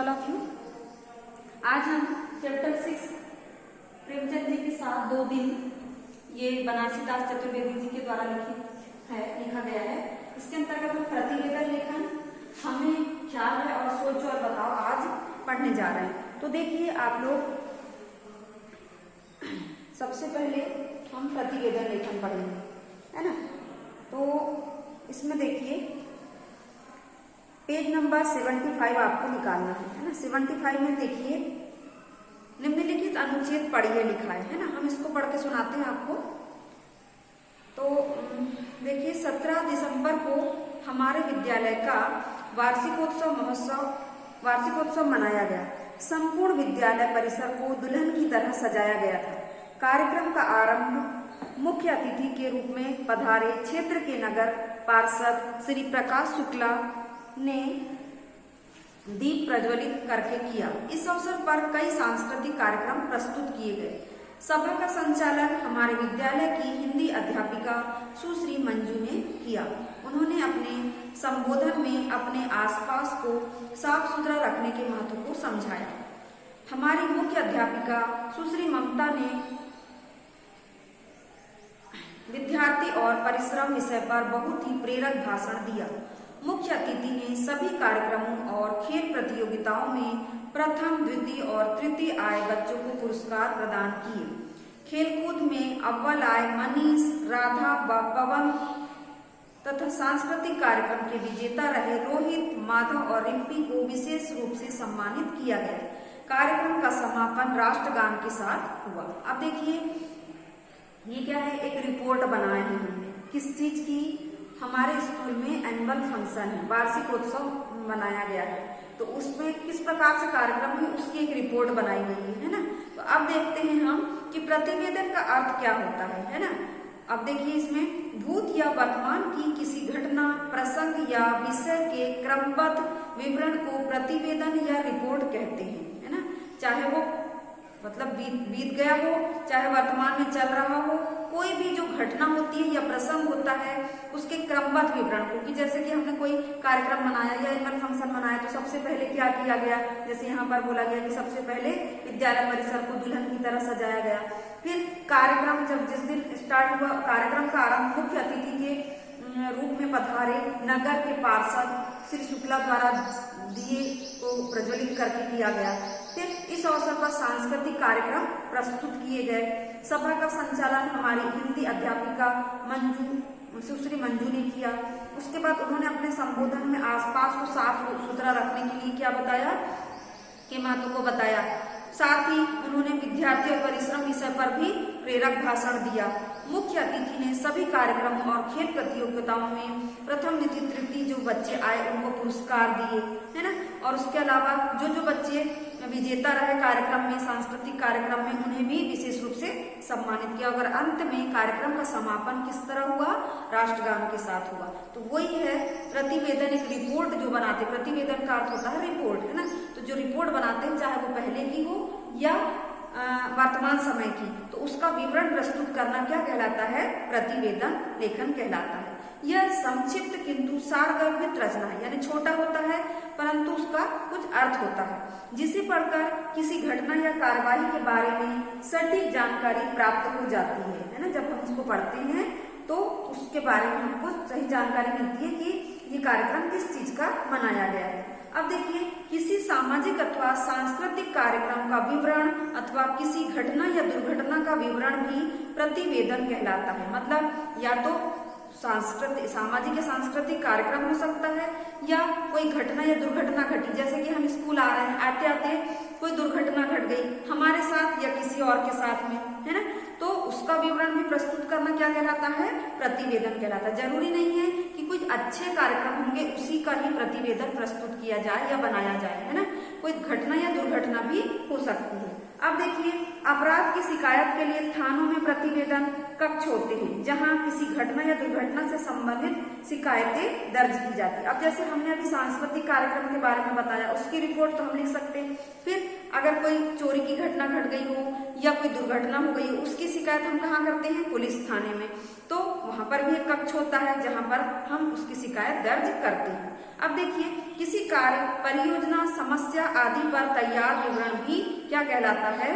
All of you. आज हम chapter 6 Premchand ji के साथ 2 दिन ये बनारसी दास चतुर्वेदी जी के द्वारा लिखा गया है। इसके अंतर्गत हम प्रतिवेदन लेखन हमें ख्याल है और सोचो और बताओ आज पढ़ने जा रहे हैं। तो देखिए आप लोग, सबसे पहले हम प्रतिवेदन लेखन पढ़ेंगे, है ना। तो इसमें देखिए पेज नंबर 75 आपको निकालना है ना। 75 में देखिए निम्नलिखित अनुच्छेद पढ़िए लिखा है ना। हम इसको पढ़ के सुनाते हैं आपको। तो देखिए 17 दिसंबर को हमारे विद्यालय का वार्षिकोत्सव मनाया गया। संपूर्ण विद्यालय परिसर को दुल्हन की तरह सजाया गया था। कार्यक्रम का आरंभ मुख्य अतिथि के रूप में पधारे क्षेत्र के नगर पार्षद श्री प्रकाश शुक्ला ने दीप प्रज्वलित करके किया। इस अवसर पर कई सांस्कृतिक कार्यक्रम प्रस्तुत किए गए। सभा का संचालन हमारे विद्यालय की हिंदी अध्यापिका सुश्री मंजू ने किया। उन्होंने अपने संबोधन में अपने आसपास को साफ सुथरा रखने के महत्व को समझाया। हमारी मुख्य अध्यापिका सुश्री ममता ने विद्यार्थी और परिश्रम विषय पर बहुत ही प्रेरक भाषण दिया। मुख्य अतिथि ने सभी कार्यक्रमों और खेल प्रतियोगिताओं में प्रथम, द्वितीय और तृतीय आए बच्चों को पुरस्कार प्रदान किए। खेलकूद में अव्वल आए मनीष, राधा व पवन तथा सांस्कृतिक कार्यक्रम के विजेता रहे रोहित, माधव और रिम्पी को विशेष रूप से सम्मानित किया गया। कार्यक्रम का समापन राष्ट्रगान के साथ हुआ। अब देखिए ये क्या है, एक रिपोर्ट बनाए हैं हमने। किस चीज की? हमारे स्कूल में एनुअल फंक्शन है, वार्षिकोत्सव मनाया गया है। तो उसमें किस प्रकार से कार्यक्रम है उसकी एक रिपोर्ट बनाई गई है ना। तो अब देखते हैं हम कि प्रतिवेदन का अर्थ क्या होता है ना। अब देखिए इसमें भूत या वर्तमान की किसी घटना, प्रसंग या विषय के क्रमबद्ध विवरण को प्रतिवेदन या रिपोर्ट कहते हैं, है ना। चाहे वो मतलब बीत गया हो, चाहे वर्तमान में चल रहा हो, कोई भी जो घटना होती है या प्रसंग होता है उसके क्रमबद्ध विवरण को, कि जैसे कि हमने कोई कार्यक्रम मनाया या एनुअल फंक्शन मनाया तो सबसे पहले क्या किया गया, जैसे यहाँ पर बोला गया कि सबसे पहले विद्यालय परिसर को दुल्हन की तरह सजाया गया। फिर कार्यक्रम जब जिस दिन स्टार्ट हुआ, कार्यक्रम का आरंभ मुख्य अतिथि के रूप में पधारे नगर के पार्षद श्री शुक्ला द्वारा दिए को प्रज्वलित करके किया गया। फिर इस अवसर पर सांस्कृतिक कार्यक्रम प्रस्तुत किए गए। सभा का संचालन हमारी हिंदी अध्यापिका सुश्री मंजू ने किया। उसके बाद उन्होंने अपने संबोधन में आसपास को साफ सुथरा रखने के लिए क्या बताया, के महत्व को बताया। साथ ही उन्होंने विद्यार्थी और परिश्रम विषय पर भी प्रेरक भाषण दिया। मुख्य अतिथि ने सभी कार्यक्रमों और खेल प्रतियोगिताओं में प्रथम, द्वितीय, तृतीय जो बच्चे आए उनको पुरस्कार दिए, है ना। और उसके अलावा जो बच्चे विजेता रहे कार्यक्रम में, सांस्कृतिक कार्यक्रम में, उन्हें भी विशेष रूप से सम्मानित किया। और अंत में कार्यक्रम का समापन किस तरह हुआ, राष्ट्रगान के साथ हुआ। तो वही है प्रतिवेदन, एक रिपोर्ट जो बनाते। प्रतिवेदन का अर्थ होता है रिपोर्ट, है ना। तो जो रिपोर्ट बनाते हैं चाहे वो पहले की हो या वर्तमान समय की, तो उसका विवरण प्रस्तुत करना क्या कहलाता है, प्रतिवेदन लेखन कहलाता है। यह संक्षिप्त किंतु सारगर्भित रचना है, यानी छोटा होता है परंतु उसका कुछ अर्थ होता है, जिसे पढ़कर किसी घटना या कार्यवाही के बारे में सटीक जानकारी प्राप्त हो जाती है ना। जब हम उसको पढ़ते हैं तो उसके बारे में हमको सही जानकारी मिलती है कि ये कार्यक्रम किस चीज का मनाया गया है। अब देखिए किसी सामाजिक अथवा सांस्कृतिक कार्यक्रम का विवरण अथवा किसी घटना या दुर्घटना का विवरण भी प्रतिवेदन कहलाता है। मतलब या तो सामाजिक या सांस्कृतिक कार्यक्रम हो सकता है या कोई घटना या दुर्घटना घटी, जैसे कि हम स्कूल आ रहे हैं, आते आते कोई दुर्घटना घट गई हमारे साथ या किसी और के साथ में, है ना। तो उसका विवरण भी प्रस्तुत करना क्या कहलाता है, प्रतिवेदन कहलाता है। जरूरी नहीं है कि कुछ अच्छे कार्यक्रम होंगे उसी का ही प्रतिवेदन प्रस्तुत किया जाए या बनाया जाए, है ना। कोई घटना या दुर्घटना भी हो सकती है। अब देखिए अपराध की शिकायत के लिए थानों में प्रतिवेदन, कक्ष होते हैं जहां किसी घटना या दुर्घटना से संबंधित शिकायतें दर्ज की जाती है। अब जैसे हमने अभी सांस्कृतिक कार्यक्रम के बारे में बताया, उसकी रिपोर्ट तो हम लिख सकते हैं। फिर अगर कोई चोरी की घटना घट गई हो या कोई दुर्घटना हो गई हो, उसकी शिकायत हम कहाँ करते हैं? पुलिस थाने में। तो वहां पर भी एक कक्ष होता है जहां पर हम उसकी शिकायत दर्ज करते हैं। अब देखिए, किसी कार्य, परियोजना, समस्या आदि पर तैयार विवरण भी क्या कहलाता है?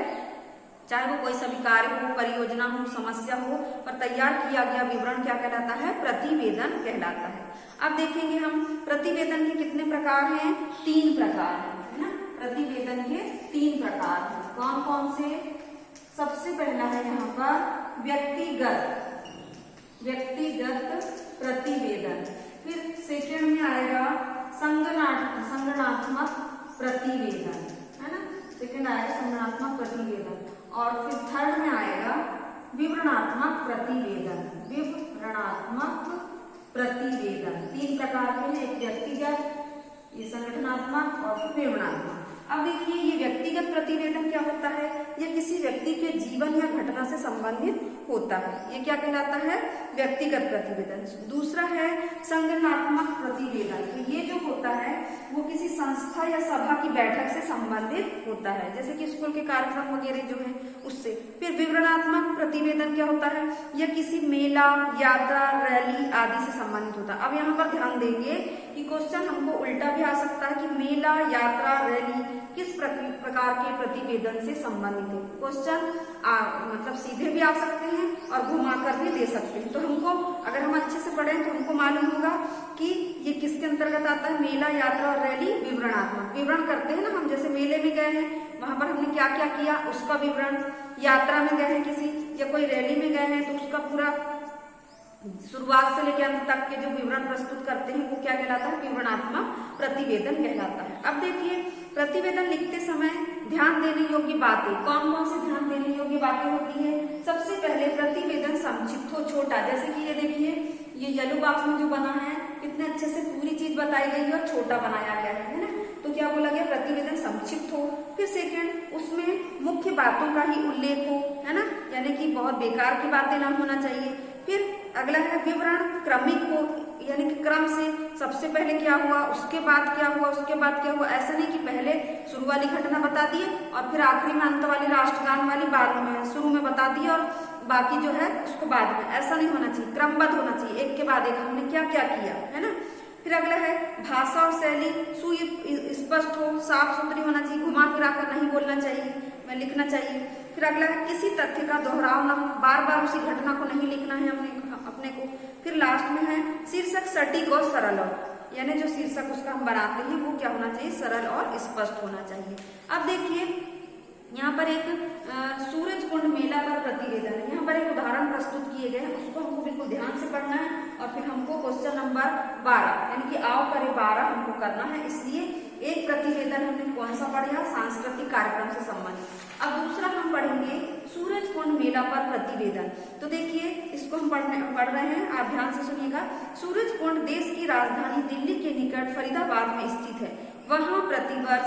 चाहे वो कोई सभी कार्य हो, परियोजना हो, समस्या हो, पर तैयार किया गया विवरण क्या कहलाता है? प्रतिवेदन कहलाता है। अब देखेंगे हम प्रतिवेदन के कितने प्रकार हैं? 3 प्रकार है ना। प्रतिवेदन के 3 प्रकार हैं। कौन कौन से? सबसे पहला है यहाँ पर व्यक्तिगत प्रतिवेदन। फिर सेकंड में आएगा संगठनात्मक प्रतिवेदन, है ना। सेकंड आएगा संगठनात्मक प्रतिवेदन। और फिर थर्ड में आएगा विवरणात्मक प्रतिवेदन। 3 प्रकार के हैं, एक व्यक्तिगत, ये संगठनात्मक और फिर विवरणात्मक। अब देखिए, ये व्यक्तिगत प्रतिवेदन क्या होता है? ये किसी व्यक्ति के जीवन या घटना से संबंधित होता है, ये क्या कहलाता है? व्यक्तिगत प्रतिवेदन। दूसरा है संगठनात्मक प्रतिवेदन। तो ये जो होता है वो किसी संस्था या सभा की बैठक से संबंधित होता है, जैसे कि स्कूल के कार्यक्रम वगैरह जो है उससे। फिर विवरणात्मक प्रतिवेदन क्या होता है? यह किसी मेला, यात्रा, रैली आदि से संबंधित होता है। अब यहाँ पर ध्यान देंगे कि क्वेश्चन हमको उल्टा भी आ सकता है कि मेला, यात्रा, रैली किस प्रकार के प्रतिवेदन से संबंधित है। क्वेश्चन मतलब सीधे भी आ सकते हैं और घुमाकर भी दे सकते हैं। तो हमको, अगर हम अच्छे से पढ़ें तो हमको मालूम होगा कि ये किसके अंतर्गत आता है? मेला, यात्रा और रैली विवरणात्मक। विवरण करते हैं ना हम, जैसे मेले में गए हैं, वहां पर हमने क्या क्या किया उसका विवरण। यात्रा में गए हैं किसी, या कोई रैली में गए हैं तो उसका पूरा शुरुआत से लेकर अंत तक के जो विवरण प्रस्तुत करते हैं वो क्या कहलाता है? विवरणात्मक प्रतिवेदन कहलाता है। अब देखिए, प्रतिवेदन लिखते समय ध्यान देने योग्य बातें, कौन कौन से ध्यान देने योग्य बातें होती है? सबसे पहले प्रतिवेदन संक्षिप्त हो, छोटा। जैसे कि ये देखिए, ये येलो बॉक्स में जो बना है, कितने अच्छे से पूरी चीज बताई गई है और छोटा बनाया गया है ना। तो क्या बोला गया? प्रतिवेदन संक्षिप्त हो। फिर सेकंड, उसमें मुख्य बातों का ही उल्लेख हो, है ना, यानी कि बहुत बेकार की बातें ना होना चाहिए। फिर अगला है विवरण क्रमिक हो, यानी कि क्रम से, सबसे पहले क्या हुआ, उसके बाद क्या हुआ, उसके बाद क्या हुआ। ऐसा नहीं कि पहले शुरू वाली घटना बता दिए और फिर आखिरी में अंत वाली राष्ट्रगान वाली बाद में, शुरू में बता दी और बाकी जो है उसको बाद में। ऐसा नहीं होना चाहिए, क्रमबद्ध होना चाहिए, एक के बाद एक हमने क्या क्या किया, है ना। फिर अगला है भाषा और शैली सुस्पष्ट हो, साफ सुथरी होना चाहिए, घुमा फिरा कर नहीं बोलना चाहिए, मैं लिखना चाहिए। फिर अगला है किसी तथ्य का दोहराव ना हो, बार बार उसी घटना को नहीं लिखना है अपने को। फिर लास्ट में है शीर्षक सटीक और सरल हो, यानी जो शीर्षक उसका हम बनाते हैं वो क्या होना चाहिए? सरल और स्पष्ट होना चाहिए। अब देखिए, यहाँ पर एक सूरज कुंड मेला का प्रतिवेदन है। यहाँ पर एक उदाहरण प्रस्तुत किए गए हैं, उसको हमको बिल्कुल ध्यान से पढ़ना है और फिर हमको क्वेश्चन नंबर 12 यानी कि आओ करे 12 हमको करना है। इसलिए एक प्रतिवेदन हमने कौन सा पढ़ा? सांस्कृतिक कार्यक्रम से संबंधित। अब दूसरा हम पढ़ेंगे सूरज कुंड मेला पर प्रतिवेदन। तो देखिए, इसको हम पढ़ रहे हैं, आप ध्यान से सुनिएगा। सूरज कुंड देश की राजधानी दिल्ली के निकट फरीदाबाद में स्थित है। वहां प्रतिवर्ष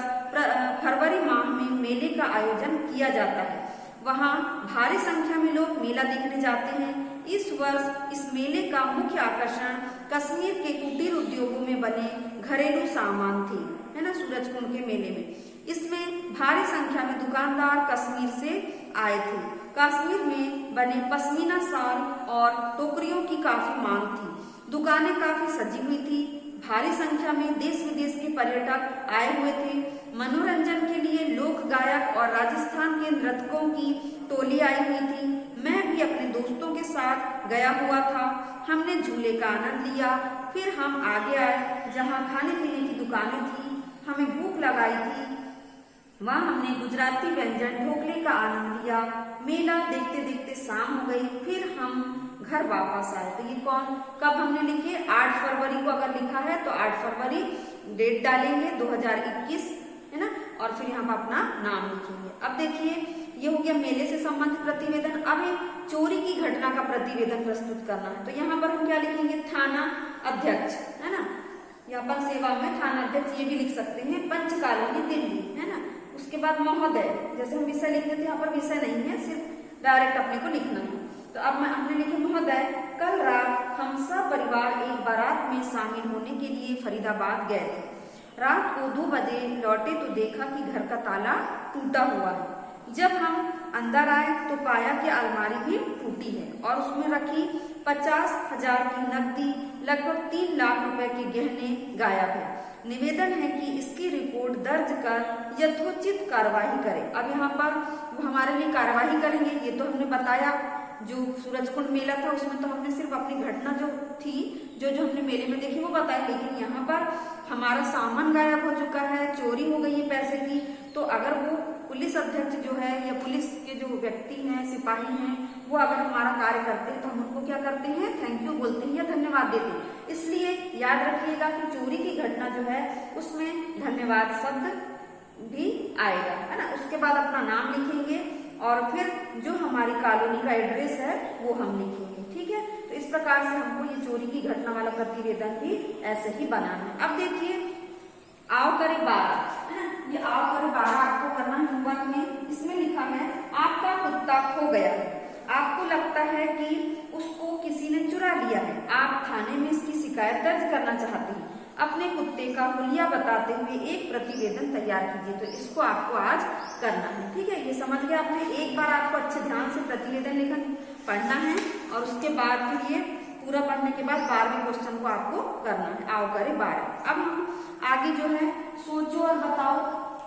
फरवरी माह में मेले का आयोजन किया जाता है। वहां भारी संख्या में लोग मेला देखने जाते हैं। इस वर्ष इस मेले का मुख्य आकर्षण कश्मीर के कुटीर उद्योगों में बने घरेलू सामान थे, है ना, सूरज कुंड के मेले में। इसमें भारी संख्या में दुकानदार कश्मीर से आए थे। कश्मीर में बने पश्मीना शाल और टोकरियों की काफी मांग थी। दुकानें काफी सजी हुई थी। भारी संख्या में देश विदेश के पर्यटक आए हुए थे। मनोरंजन के लिए लोक गायक और राजस्थान के नर्तकों की टोली आई हुई थी। मैं भी अपने दोस्तों के साथ गया हुआ था। हमने झूले का आनंद लिया। फिर हम आगे आए जहां खाने पीने की दुकानें थी। हमें भूख लगाई थी। वहां हमने गुजराती व्यंजन ढोकले का आनंद लिया। मेला देखते देखते शाम हो गई। फिर हम घर वापस आए। तो ये कब हमने लिखी? 8 फरवरी को अगर लिखा है तो 8 फरवरी डेट डालेंगे 2021, है ना, और फिर यहाँ पर अपना नाम लिखेंगे। अब देखिए, ये हो गया मेले से संबंधित प्रतिवेदन। अब एक चोरी की घटना का प्रतिवेदन प्रस्तुत करना है। तो यहाँ पर हम क्या लिखेंगे? थाना अध्यक्ष, है ना, यापन सेवा में थाना अध्यक्ष, ये भी लिख सकते हैं। पंच कॉलोनी दिल्ली, है ना। उसके बाद महोदय, जैसे हम विषय लिखते थे, यहाँ पर विषय नहीं है, सिर्फ डायरेक्ट अपने को लिखना है। तो अब हमने लिखे महोदय, कल रात हम सब परिवार एक बारात में शामिल होने के लिए फरीदाबाद गए थे। रात को 2 बजे लौटे तो देखा कि घर का ताला टूटा हुआ है। जब हम अंदर आए तो पाया कि अलमारी भी टूटी है और उसमें रखी 50,000 की नकदी, लगभग 3 लाख रुपए के गहने गायब है। निवेदन है कि इसकी रिपोर्ट दर्ज कर यथोचित कार्रवाई करें। अब यहाँ पर वो हमारे लिए कार्रवाई करेंगे, ये तो हमने बताया। जो सूरजकुंड मेला था उसमें तो हमने सिर्फ अपनी घटना जो थी, जो हमने मेले में देखी वो बताया, लेकिन यहाँ पर हमारा सामान गायब हो चुका है, चोरी हो गई है पैसे की। तो अगर वो पुलिस अध्यक्ष जो है या पुलिस के जो व्यक्ति हैं, सिपाही हैं, वो अगर हमारा कार्य करते हैं तो हम उनको क्या करते हैं, थैंक यू बोलते हैं या धन्यवाद देते हैं। इसलिए याद रखिएगा कि चोरी की घटना जो है उसमें धन्यवाद शब्द भी आएगा, है ना। उसके बाद अपना नाम लिखेंगे और फिर जो हमारी कॉलोनी का एड्रेस है वो हम लिखेंगे, ठीक है। तो इस प्रकार से हमको ये चोरी की घटना वाला प्रतिवेदन भी ऐसे ही बनाना है। अब देखिए, आओ करे 12, है ना, ये आओ करे 12 आपको करना है होमवर्क में। इसमें लिखा है, आपका कुत्ता खो गया है, आपको लगता है कि उसको किसी ने चुरा लिया है, आप थाने में इसकी शिकायत दर्ज करना चाहते हैं। अपने कुत्ते का हुलिया बताते हुए एक प्रतिवेदन तैयार कीजिए। तो इसको आपको आज करना है, ठीक है। ये समझ गए आपने। एक बार आपको अच्छे ध्यान से प्रतिवेदन लेखन पढ़ना है और उसके बाद फिर ये पूरा पढ़ने के बाद 12वें क्वेश्चन को आपको करना है, आओ करे 12। अब हम आगे जो है सोचो और बताओ,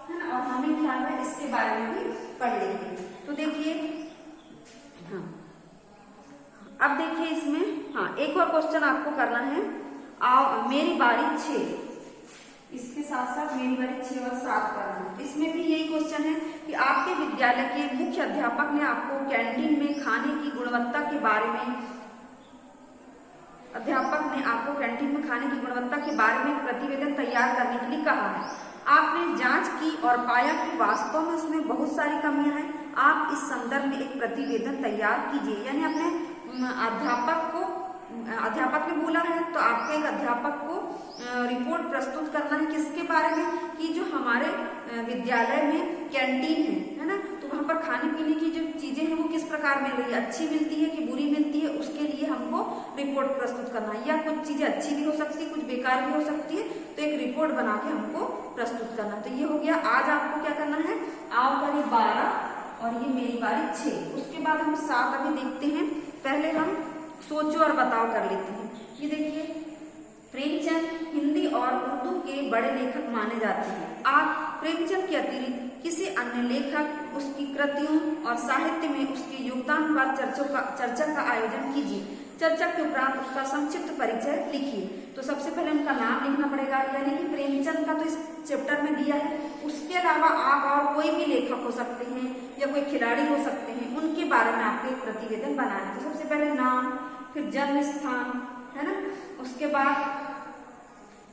है ना, और हमें ख्याल है इसके बारे में भी पढ़ लेंगे। तो देखिए, हाँ, अब देखिए इसमें, हाँ, एक और क्वेश्चन आपको करना है, आओ मेरी बारी 6, इसके साथ साथ मेरी बारी 6 और 7 करना है। इसमें भी यही क्वेश्चन है कि आपके विद्यालय के मुख्य अध्यापक ने आपको कैंटीन में खाने की गुणवत्ता के बारे में प्रतिवेदन तैयार करने के लिए कहा है। आपने जांच की और पाया कि वास्तव में उसमें बहुत सारी कमियां हैं। आप इस संदर्भ में एक प्रतिवेदन तैयार कीजिए। यानी अपने अध्यापक ने बोला है तो आपको एक अध्यापक को रिपोर्ट प्रस्तुत करना है, किसके बारे में, कि जो हमारे विद्यालय में कैंटीन है ना, तो वहाँ पर खाने पीने की जो चीजें हैं वो किस प्रकार मिल रही है, अच्छी मिलती है कि बुरी मिलती है, उसके लिए हमको रिपोर्ट प्रस्तुत करना है। या कुछ चीजें अच्छी भी हो सकती है, कुछ बेकार भी हो सकती है, तो एक रिपोर्ट बना के हमको प्रस्तुत करना। तो ये हो गया। आज आपको क्या करना है, आओ करे 12 और ये मेरी बारी 6। उसके बाद हम 7 अभी देखते हैं। पहले हम सोचो और बताओ कर लेते हैं। ये देखिए, प्रेमचंद हिंदी और उर्दू के बड़े लेखक माने जाते हैं। आप प्रेमचंद के अतिरिक्त किसी अन्य लेखक, उसकी कृतियों और साहित्य में उसके योगदान पर चर्चा का आयोजन कीजिए। चर्चा के उपरांत उसका संक्षिप्त परिचय लिखिए। तो सबसे पहले उनका नाम लिखना पड़ेगा, यानी कि प्रेमचंद का तो इस चैप्टर में दिया है। उसके अलावा आप और कोई भी लेखक हो सकते हैं या कोई खिलाड़ी हो सकते हैं, उनके बारे में आपको एक प्रतिवेदन बनाना है। तो सबसे पहले नाम, फिर जन्म स्थान, है ना, उसके बाद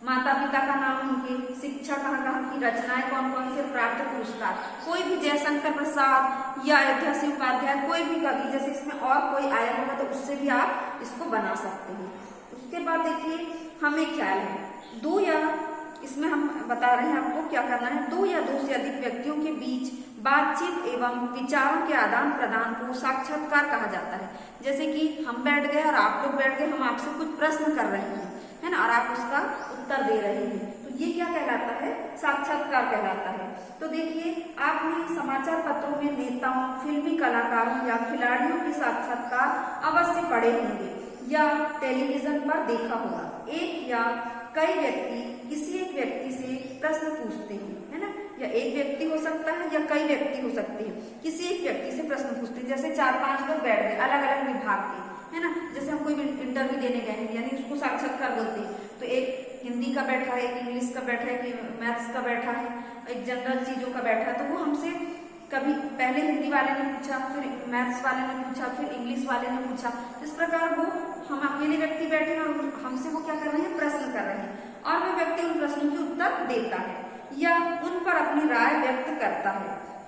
माता पिता का नाम, उनके शिक्षा कहाँ की, रचनाएं कौन कौन से, प्राप्त पुरस्कार, कोई भी जयशंकर प्रसाद या अयोध्या सिंह उपाध्याय, कोई भी कवि, जैसे इसमें और कोई आया होगा तो उससे भी आप इसको बना सकते हैं। उसके बाद देखिए, हमें ख्याल है 2 या, इसमें हम बता रहे हैं आपको क्या करना है, 2 या 2 से अधिक व्यक्तियों के बीच बातचीत एवं विचारों के आदान प्रदान को साक्षात्कार कहा जाता है। जैसे कि हम बैठ गए और आप लोग बैठ गए, हम आपसे कुछ प्रश्न कर रहे हैं, है ना, और आप उसका उत्तर दे रहे हैं, तो ये क्या कहलाता है, साक्षात्कार कहलाता है। तो देखिए, आपने समाचार पत्रों में नेताओं, फिल्मी कलाकारों या खिलाड़ियों के साक्षात्कार अवश्य पढ़े होंगे या टेलीविजन पर देखा होगा। एक या कई व्यक्ति किसी एक व्यक्ति से प्रश्न पूछते हैं, है ना, या एक व्यक्ति हो सकता है या कई व्यक्ति हो सकते हैं, किसी एक व्यक्ति से प्रश्न पूछते हैं। जैसे 4-5 लोग बैठ गए अलग अलग विभाग के, है ना, जैसे हम कोई इंटरव्यू देने गए हैं, यानी उसको साक्षात्कार बोलते हैं। तो एक हिंदी का बैठा है, एक इंग्लिश का बैठा है, एक मैथ्स का बैठा है, एक जनरल चीजों का बैठा है, तो वो हमसे कभी पहले हिंदी वाले ने पूछा, फिर मैथ्स वाले ने पूछा, फिर इंग्लिश वाले ने पूछा। इस प्रकार वो हम अकेले व्यक्ति बैठे हैं और हमसे वो क्या कर रहे हैं, प्रश्न कर रहे हैं, और वो व्यक्ति उन प्रश्नों के उत्तर देता है या उन पर अपनी राय व्यक्त करता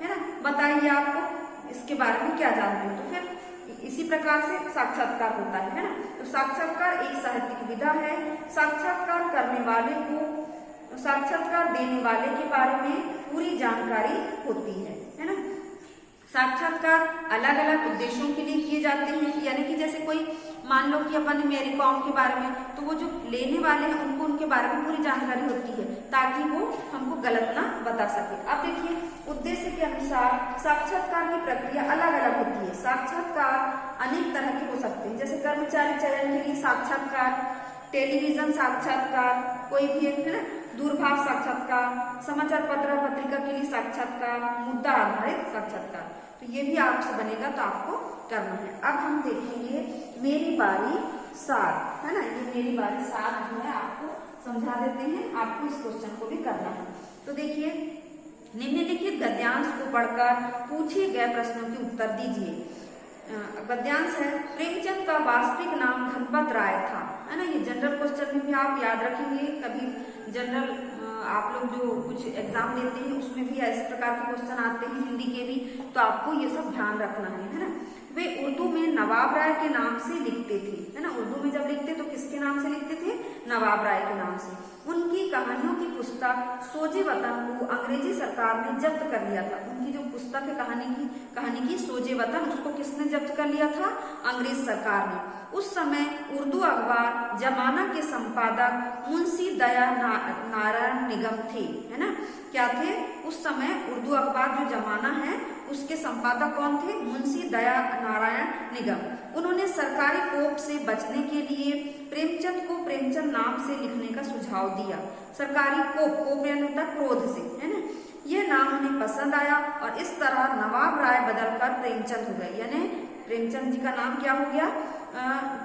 है ना। बताइए आपको इसके बारे में क्या जानते हो। तो फिर इसी प्रकार से साक्षात्कार होता है ना। तो साक्षात्कार एक साहित्यिक विधा है। साक्षात्कार करने वाले को साक्षात्कार देने वाले के बारे में पूरी जानकारी होती है ना। साक्षात्कार अलग अलग उद्देश्यों के लिए किए जाते हैं, यानी कि जैसे कोई मान लो कि अपन मेरी कॉम के बारे में, तो वो जो लेने वाले हैं उनको उनके बारे में पूरी जानकारी होती है ताकि वो हमको गलत ना बता सके। अब देखिए उद्देश्य के अनुसार साक्षात्कार की प्रक्रिया अलग अलग होती है। साक्षात्कार अनेक तरह के हो सकते हैं, जैसे कर्मचारी चयन के लिए साक्षात्कार, टेलीविजन साक्षात्कार, कोई भी एक है ना दूरभाष साक्षात्कार, समाचार पत्र पत्रिका के लिए साक्षात्कार, मुद्दा आधारित साक्षात्कार। तो ये भी आपसे बनेगा तो आपको करना है। अब हम देखेंगे मेरी बारी 7, है ना, ये मेरी बारी 7 जो है आपको समझा देते हैं, आपको इस क्वेश्चन को भी करना है। तो देखिए निम्नलिखित गद्यांश को पढ़कर पूछे गए प्रश्नों के उत्तर दीजिए। गद्यांश है, प्रेमचंद का वास्तविक नाम धनपत राय था, है ना। ये जनरल क्वेश्चन में भी आप याद रखेंगे, कभी जनरल आप लोग जो कुछ एग्जाम देते हैं उसमें भी इस प्रकार के क्वेश्चन आते हैं, हिंदी के भी, तो आपको ये सब ध्यान रखना है ना। वे उर्दू में नवाब राय के नाम से लिखते थे, है ना। उर्दू में जब लिखते तो किसके नाम से लिखते थे? नवाब राय के नाम से। उनकी कहानियों की पुस्तक सोजे वतन को अंग्रेजी सरकार ने जब्त कर लिया था। उनकी जो पुस्तक है कहानी की सोजे वतन, उसको किसने जब्त कर लिया था? अंग्रेज सरकार ने। उस समय उर्दू अखबार जमाना के संपादक मुंशी दया नारायण निगम थे, है ना। क्या थे? उस समय उर्दू अखबार जो जमाना है उसके संपादक कौन थे? मुंशी दया नारायण निगम। उन्होंने सरकारी कोप से बचने के लिए प्रेमचंद को प्रेमचंद नाम से लिखने का सुझाव दिया। सरकारी कोप यानी होता क्रोध से, है ना। यह नाम उन्हें पसंद आया और इस तरह नवाब राय बदलकर प्रेमचंद हो गए, यानी प्रेमचंद जी का नाम क्या हो गया?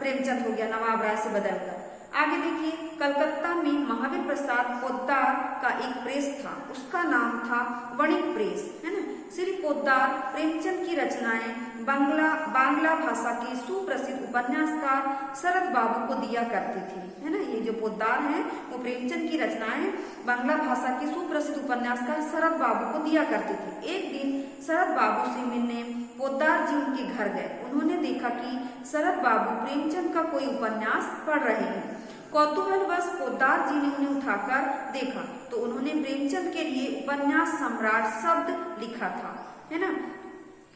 प्रेमचंद हो गया नवाब राय से बदलकर। आगे देखिए, कलकत्ता में महावीर प्रसाद पोद्दार का एक प्रेस था, उसका नाम था वणिक प्रेस, है ना। श्री पोद्दार प्रेमचंद की रचनाएं बांग्ला भाषा के सुप्रसिद्ध उपन्यासकार शरद बाबू को दिया करते थे, है ना। ये जो पोद्दार हैं वो प्रेमचंद की रचनाएं बांग्ला भाषा के सुप्रसिद्ध उपन्यासकार शरद बाबू को दिया करते थे। एक दिन शरद बाबू से मिलने पोद्दार जी उनके घर गए। उन्होंने देखा कि शरद बाबू प्रेमचंद का कोई उपन्यास पढ़ रहे हैं। कौतूहलवश पोद्दार जी ने उन्हें उठाकर देखा तो उन्होंने प्रेमचंद के लिए उपन्यास सम्राट शब्द लिखा था, है ना।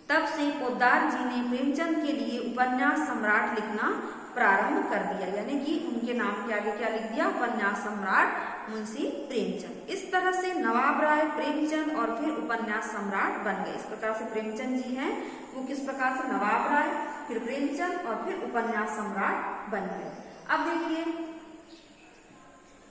तब से पोद्दार जी ने प्रेमचंद के लिए उपन्यास सम्राट लिखना प्रारंभ कर दिया, यानी कि उनके नाम के आगे क्या लिख दिया? उपन्यास सम्राट मुंशी प्रेमचंद। इस तरह से नवाब राय, प्रेमचंद और फिर उपन्यास सम्राट बन गए। इस प्रकार से प्रेमचंद जी हैं वो किस प्रकार से नवाब राय, फिर प्रेमचंद और फिर उपन्यास सम्राट बन गए। अब देखिए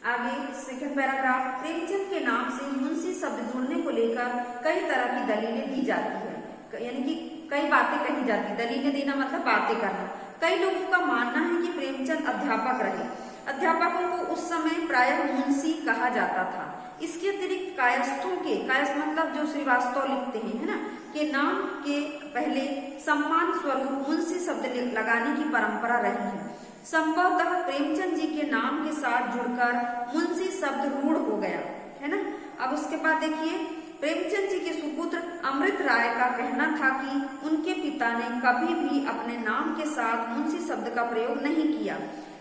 आगे सेकंड पैराग्राफ, प्रेमचंद के नाम से मुंशी शब्द जुड़ने को लेकर कई तरह की दलीलें दी जाती है, यानी कि कई बातें कही जाती है। दलीलें देना मतलब बातें करना। कई लोगों का मानना है कि प्रेमचंद अध्यापक रहे। अध्यापकों को उस समय प्रायः मुंशी कहा जाता था। इसके अतिरिक्त कायस्थों के, कायस्थ मतलब जो श्रीवास्तव लिखते हैं, है ना, के नाम के पहले सम्मान स्वरूप मुंशी शब्द लगाने की परंपरा रही है। संभवतः प्रेमचंद जी के नाम के साथ जुड़कर मुंशी शब्द रूढ़ हो गया, है ना। अब उसके बाद देखिए, प्रेमचंद जी के सुपुत्र अमृत राय का कहना था कि उनके पिता ने कभी भी अपने नाम के साथ मुंशी शब्द का प्रयोग नहीं किया।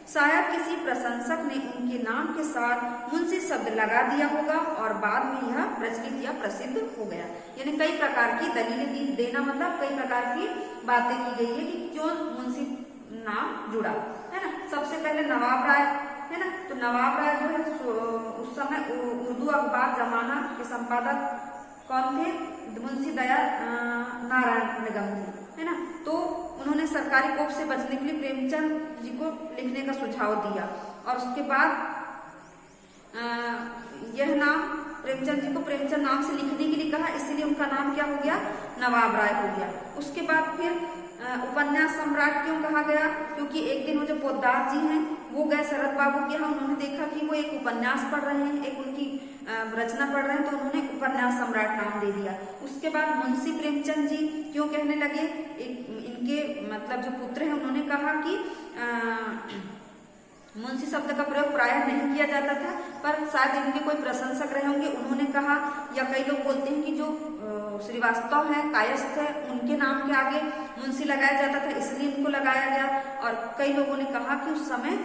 शायद किसी प्रशंसक ने उनके नाम के साथ मुंशी शब्द लगा दिया होगा और बाद में यह प्रचलित या प्रसिद्ध हो गया। यानी कई प्रकार की दलीलें देना मतलब कई प्रकार की बातें की गई है कि क्यों मुंशी नाम जुड़ा, है ना। सबसे पहले नवाब राय, है ना, तो नवाब राय जो है उस समय उर्दू अखबार जमाना के संपादक कौन थे? मुंशी दया नारायण निगम थे, है ना। तो उन्होंने सरकारी कोप से बचने के लिए प्रेमचंद जी को लिखने का सुझाव दिया और उसके बाद यह नाम प्रेमचंद जी को प्रेमचंद नाम से लिखने के लिए कहा, इसलिए उनका नाम क्या हो गया? नवाब राय हो गया। उसके बाद फिर उपन्यास सम्राट क्यों कहा गया? क्योंकि एक दिन वो जो पोद्दार जी हैं वो गए शरद बाबू के यहाँ, उन्होंने देखा कि वो एक उपन्यास पढ़ रहे हैं, एक उनकी रचना पढ़ रहे हैं, तो उन्होंने उपन्यास सम्राट नाम दे दिया। उसके बाद मुंशी प्रेमचंद जी क्यों कहने लगे? इनके मतलब जो पुत्र हैं उन्होंने कहा कि मुंशी शब्द का प्रयोग प्रायः नहीं किया जाता था, पर शायद इनके कोई प्रशंसक रहे होंगे, उन्होंने कहा, या कई लोग बोलते हैं कि जो श्रीवास्तव है, कायस्थ है, उनके नाम के आगे मुंशी लगाया जाता था, इसलिए इनको लगाया गया। और कई लोगों ने कहा कि उस समय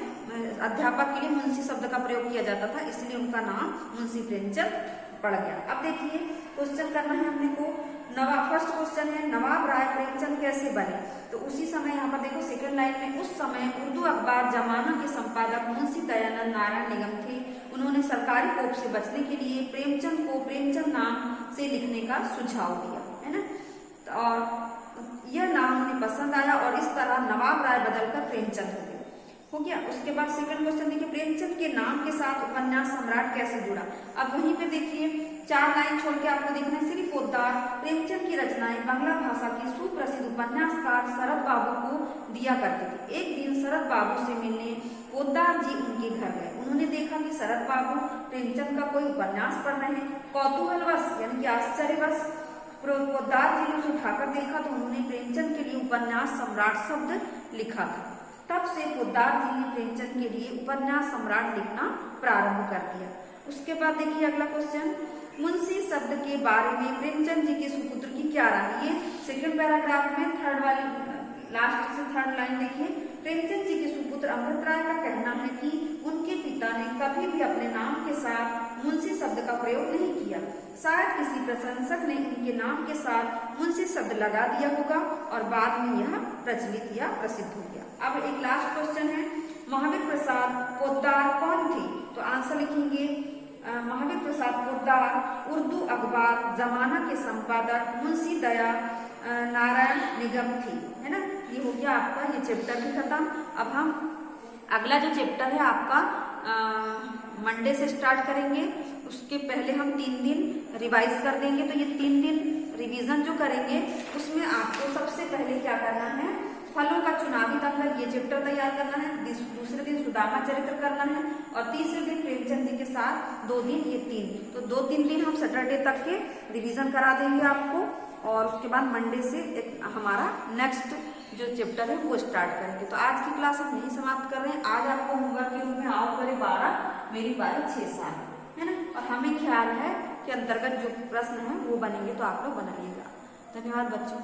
अध्यापक के लिए मुंशी शब्द का प्रयोग किया जाता था, इसलिए उनका नाम मुंशी प्रेमचंद पड़ गया। अब देखिए क्वेश्चन करना है हमने को, फर्स्ट क्वेश्चन है नवाब राय प्रेमचंद कैसे बने। तो उसी समय यहाँ पर देखो सेकंड लाइन में, उस समय उर्दू अखबार जमाना के संपादक मुंशी दयानंद नारायण निगम थे। उन्होंने सरकारी कोप से बचने के लिए प्रेमचंद को प्रेमचंद नाम से लिखने का सुझाव दिया, है ना। और यह नाम उन्हें पसंद आया और इस तरह नवाब राय बदलकर प्रेमचंद हो गया। उसके बाद सेकंड क्वेश्चन देखिए, प्रेमचंद के नाम के साथ उपन्यास सम्राट कैसे जुड़ा। अब वहीं पे देखिए 4 लाइन छोड़ के आपको देखना है, श्री पोद्दार प्रेमचंद की रचनाएं बांग्ला भाषा के सुप्रसिद्ध उपन्यासकार शरद बाबू को दिया करते थे। एक दिन शरद बाबू से मिलने पोद्दार जी उनके घर गए। उन्होंने देखा कि शरद बाबू प्रेमचंद का कोई उपन्यास पढ़ रहे हैं। कौतूहलवश यानी कि आश्चर्यवश पोद्दार जी ने उसे उठाकर देखा तो उन्होंने प्रेमचंद के लिए उपन्यास सम्राट शब्द लिखा था। तब से पोद्दार जी ने प्रेमचंद के लिए उपन्यास सम्राट लिखना प्रारंभ कर दिया। उसके बाद देखिए अगला क्वेश्चन, मुंशी शब्द के बारे में प्रेमचंद जी के सुपुत्र की क्या राय। ये सेकंड पैराग्राफ में थर्ड वाली लास्ट से थर्ड लाइन देखिए, प्रेमचंद जी के सुपुत्र अमृत राय का कहना है कि उनके पिता ने कभी भी अपने नाम के साथ मुंशी शब्द का प्रयोग नहीं किया। शायद किसी प्रशंसक ने उनके नाम के साथ मुंशी शब्द लगा दिया होगा और बाद में यह प्रचलित या प्रसिद्ध हो गया। अब एक लास्ट क्वेश्चन है, महावीर प्रसाद पोद्दार कौन थे। तो आंसर लिखेंगे महावीर प्रसाद पोद्दार उर्दू अखबार जमाना के संपादक मुंशी दया नारायण निगम थी, है ना। ये हो गया आपका ये चैप्टर भी खत्म। अब हम अगला जो चैप्टर है आपका मंडे से स्टार्ट करेंगे। उसके पहले हम 3 दिन रिवाइज कर देंगे। तो ये 3 दिन रिवीजन जो करेंगे उसमें आपको सबसे पहले क्या करना है, फलों का चुनावी दंगल ये चैप्टर तैयार करना है। दूसरे दिन सुदामा चरित्र करना है और तीसरे दिन प्रेमचंद जी के साथ 2 दिन, ये 3। तो 2-3 दिन हम सैटरडे तक के रिवीजन करा देंगे आपको और उसके बाद मंडे से एक हमारा नेक्स्ट जो चैप्टर है वो स्टार्ट करेंगे। तो आज की क्लास हम यही समाप्त कर रहे हैं। आज आपको होमवर्क के रूप में आओ करे 12, मेरी बारी 6-7, है ना। और हमें ख्याल है कि अंतर्गत जो प्रश्न है वो बनेंगे तो आप लोग बनाइएगा। धन्यवाद बच्चों।